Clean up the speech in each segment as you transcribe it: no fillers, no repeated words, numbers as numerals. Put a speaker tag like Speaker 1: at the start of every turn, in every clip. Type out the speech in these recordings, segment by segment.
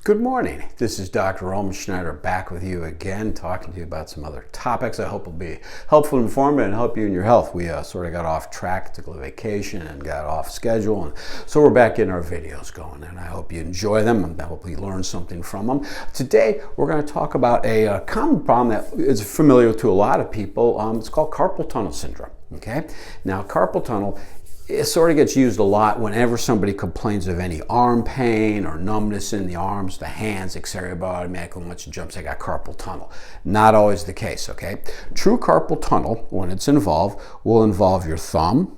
Speaker 1: Good morning. This is Dr. Roman Schneider back with you again, talking to you about some other topics I hope will be helpful, informative, and help you in your health. We sort of got off track, took a vacation, and got off schedule, and so we're back getting our videos going, and I hope you enjoy them, and I hope you learn something from them. Today, we're going to talk about a common problem that is familiar to a lot of people. It's called carpal tunnel syndrome. Okay? Now, carpal tunnel, it sort of gets used a lot whenever somebody complains of any arm pain or numbness in the arms, the hands, etc. Automatically once it jumps, they got carpal tunnel. Not always the case, okay? True carpal tunnel, when it's involved, will involve your thumb,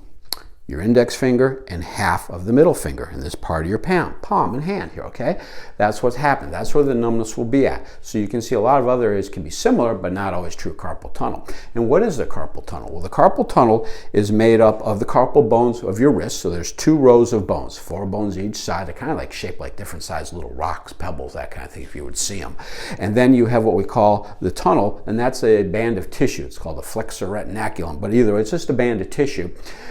Speaker 1: your index finger, and half of the middle finger in this part of your palm and hand here, okay? That's what's happened. That's where the numbness will be at. So you can see a lot of other areas can be similar, but not always true carpal tunnel. And what is the carpal tunnel? Well, the carpal tunnel is made up of the carpal bones of your wrist. So there's 2 rows of bones, 4 bones each side. They're kind of like shaped like different sized little rocks, pebbles, that kind of thing, if you would see them. And then you have what we call the tunnel, and that's a band of tissue. It's called the flexor retinaculum, but either it's just a band of tissue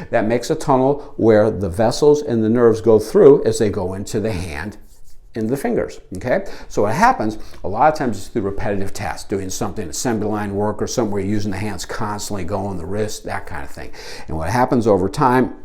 Speaker 1: that makes a tunnel where the vessels and the nerves go through as they go into the hand and the fingers, okay? So what happens, a lot of times it's through repetitive tasks, doing something, assembly line work or something where you're using the hands constantly, going the wrist, that kind of thing. And what happens over time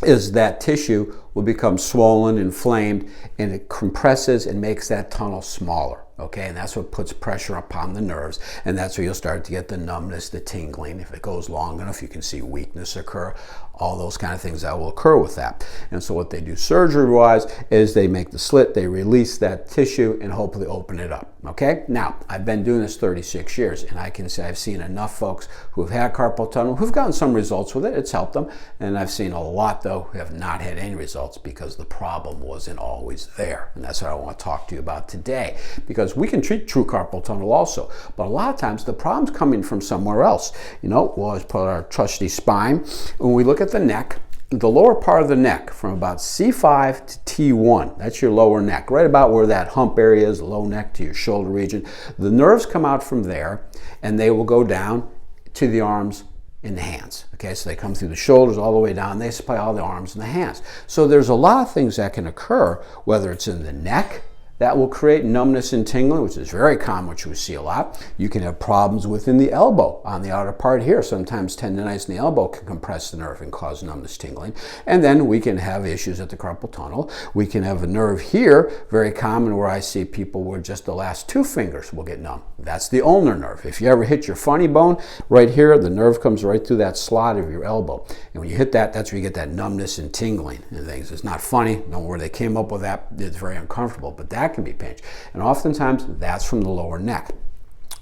Speaker 1: is that tissue will become swollen, inflamed, and it compresses and makes that tunnel smaller. Okay, and that's what puts pressure upon the nerves, and that's where you'll start to get the numbness, the tingling. If it goes long enough, you can see weakness occur, all those kind of things that will occur with that. And so what they do surgery-wise is they make the slit, they release that tissue, and hopefully open it up. Okay, now, I've been doing this 36 years, and I can say I've seen enough folks who have had carpal tunnel, who've gotten some results with it, it's helped them, and I've seen a lot, though, who have not had any results because the problem wasn't always there. And that's what I want to talk to you about today, because we can treat true carpal tunnel also, but a lot of times the problem's coming from somewhere else. You know, we'll always put our trusty spine. When we look at the neck, the lower part of the neck from about C5 to T1, that's your lower neck, right about where that hump area is, low neck to your shoulder region. The nerves come out from there and they will go down to the arms and the hands. Okay, so they come through the shoulders all the way down. They supply all the arms and the hands. So there's a lot of things that can occur, whether it's in the neck, that will create numbness and tingling, which is very common, which we see a lot. You can have problems within the elbow on the outer part here. Sometimes tendonitis in the elbow can compress the nerve and cause numbness, tingling. And then we can have issues at the carpal tunnel. We can have a nerve here, very common, where I see people where just the last 2 fingers will get numb. That's the ulnar nerve. If you ever hit your funny bone, right here, the nerve comes right through that slot of your elbow. And when you hit that, that's where you get that numbness and tingling and things. It's not funny. Don't know where they came up with that. It's very uncomfortable, but that can be pinched. And oftentimes that's from the lower neck.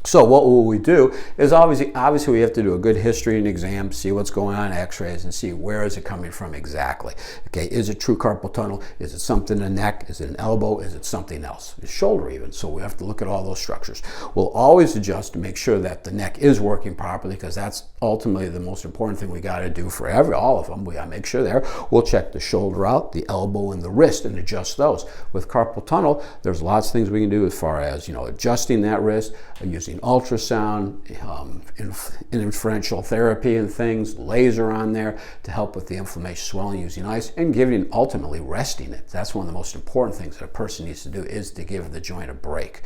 Speaker 1: So what will we do is obviously we have to do a good history and exam, see what's going on, x-rays, and see where is it coming from exactly. Okay, is it true carpal tunnel? Is it something in the neck? Is it an elbow? Is it something else? Is shoulder even? So we have to look at all those structures. We'll always adjust to make sure that the neck is working properly, because that's ultimately the most important thing we got to do for all of them. We got to make sure there. We'll check the shoulder out, the elbow, and the wrist, and adjust those. With carpal tunnel, there's lots of things we can do as far as, you know, adjusting that wrist, using ultrasound, interferential therapy and things, laser on there to help with the inflammation, swelling, using ice, and giving, ultimately resting it. That's one of the most important things that a person needs to do, is to give the joint a break.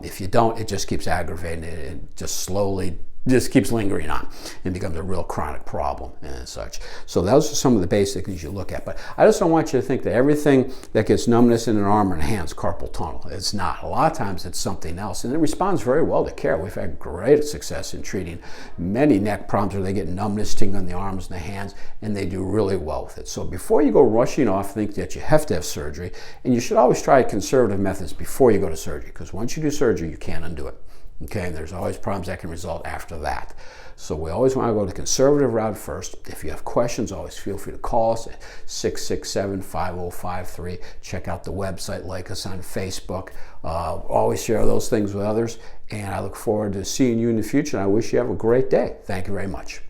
Speaker 1: If you don't, it just keeps aggravating it, and just slowly just keeps lingering on and becomes a real chronic problem and such. So those are some of the basic things you look at. But I just don't want you to think that everything that gets numbness in an arm or a hand is carpal tunnel. It's not. A lot of times it's something else, and it responds very well to care. We've had great success in treating many neck problems where they get numbness, tingling in the arms and the hands, and they do really well with it. So before you go rushing off, think that you have to have surgery, and you should always try conservative methods before you go to surgery, because once you do surgery, you can't undo it. Okay, and there's always problems that can result after that. So we always want to go the conservative route first. If you have questions, always feel free to call us at 667-5053. Check out the website, like us on Facebook. Always share those things with others. And I look forward to seeing you in the future, and I wish you have a great day. Thank you very much.